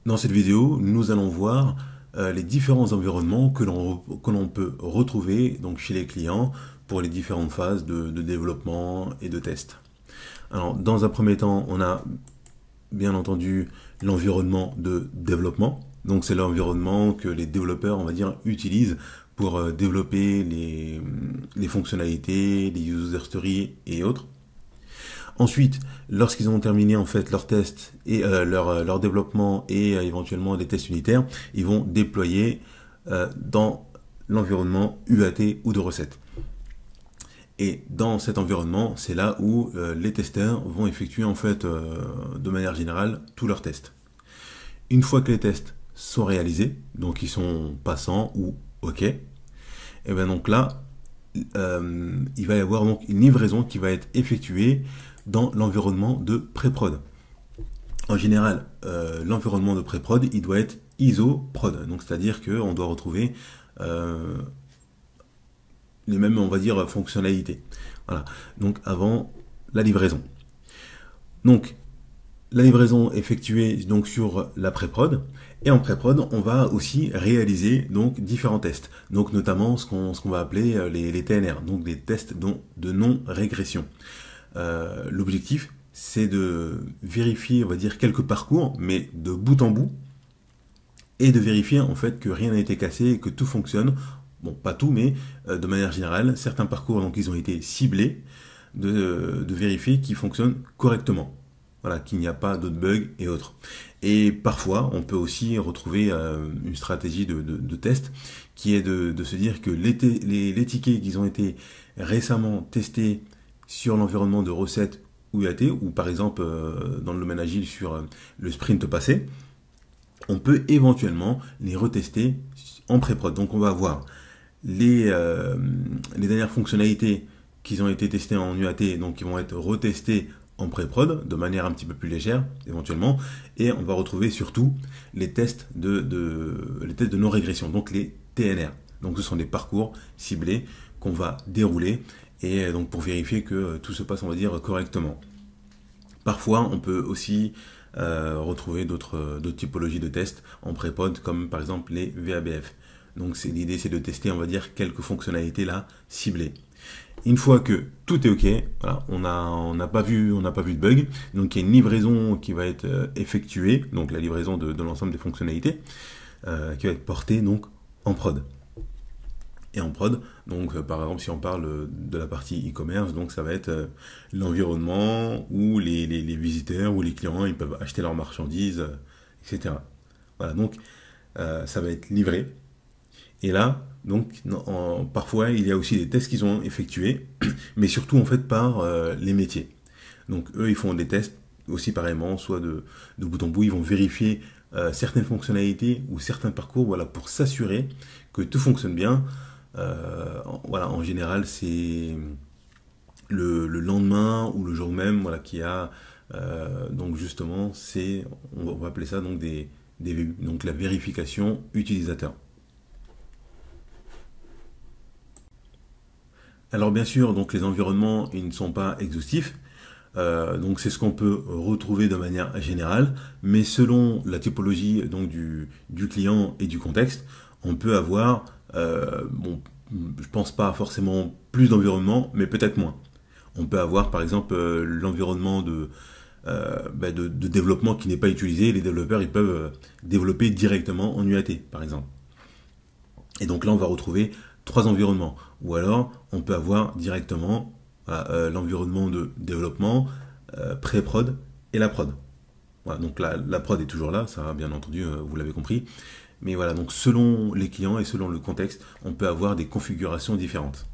Dans cette vidéo, nous allons voir les différents environnements que l'on peut retrouver donc, chez les clients pour les différentes phases de développement et de test. Alors, dans un premier temps, on a bien entendu l'environnement de développement. Donc, c'est l'environnement que les développeurs, on va dire, utilisent pour développer les fonctionnalités, les user stories et autres. Ensuite, lorsqu'ils ont terminé en fait leur test et leur développement et éventuellement des tests unitaires, ils vont déployer dans l'environnement UAT ou de recette. Et dans cet environnement, c'est là où les testeurs vont effectuer en fait de manière générale tous leurs tests. Une fois que les tests sont réalisés, donc ils sont passants ou OK, et bien donc là, il va y avoir donc une livraison qui va être effectuée dans l'environnement de pré-prod. En général, l'environnement de pré-prod, il doit être ISO prod, donc c'est-à-dire qu'on doit retrouver les mêmes, on va dire, fonctionnalités. Voilà. Donc avant la livraison. Donc la livraison effectuée donc sur la pré-prod. Et en pré-prod, on va aussi réaliser donc différents tests. Donc notamment ce qu'on va appeler les TNR, donc des tests de non-régression. L'objectif, c'est de vérifier, on va dire, quelques parcours, mais de bout en bout, et de vérifier en fait que rien n'a été cassé et que tout fonctionne. Bon, pas tout, mais de manière générale, certains parcours, donc ils ont été ciblés, de vérifier qu'ils fonctionnent correctement. Voilà, qu'il n'y a pas d'autres bugs et autres. Et parfois, on peut aussi retrouver une stratégie de test qui est de se dire que les tickets qui ont été récemment testés sur l'environnement de recette ou UAT, ou par exemple dans le domaine agile sur le sprint passé, on peut éventuellement les retester en pré-prod. Donc on va avoir les dernières fonctionnalités qui ont été testées en UAT, donc qui vont être retestées en pré-prod de manière un petit peu plus légère éventuellement, et on va retrouver surtout les tests de non-régression, donc les TNR. Donc ce sont des parcours ciblés qu'on va dérouler et donc pour vérifier que tout se passe, on va dire, correctement. Parfois, on peut aussi retrouver d'autres typologies de tests en pré-prod, comme par exemple les VABF. Donc l'idée, c'est de tester, on va dire, quelques fonctionnalités là ciblées. Une fois que tout est OK, voilà, on n'a pas vu de bug, donc il y a une livraison qui va être effectuée, donc la livraison de l'ensemble des fonctionnalités, qui va être portée donc en prod. Et en prod, donc par exemple si on parle de la partie e-commerce, donc ça va être l'environnement où les visiteurs ou les clients ils peuvent acheter leurs marchandises, etc. Voilà, donc ça va être livré. Et là, donc parfois il y a aussi des tests qu'ils ont effectués, mais surtout en fait par les métiers. Donc eux ils font des tests aussi pareillement, soit de bout en bout, ils vont vérifier certaines fonctionnalités ou certains parcours, voilà, pour s'assurer que tout fonctionne bien. Voilà, en général, c'est le lendemain ou le jour même, voilà, qui a donc justement, on va appeler ça donc des VU, donc la vérification utilisateur. Alors bien sûr, donc les environnements, ils ne sont pas exhaustifs. Donc c'est ce qu'on peut retrouver de manière générale, mais selon la typologie donc du client et du contexte, on peut avoir, bon, je pense pas forcément plus d'environnement, mais peut-être moins. On peut avoir par exemple l'environnement de développement qui n'est pas utilisé. Les développeurs ils peuvent développer directement en UAT par exemple. Et donc là on va retrouver 3 environnements. Ou alors on peut avoir directement l'environnement de développement, pré-prod et la prod. Voilà, donc la prod est toujours là, ça bien entendu, vous l'avez compris. Mais voilà, donc selon les clients et selon le contexte, on peut avoir des configurations différentes.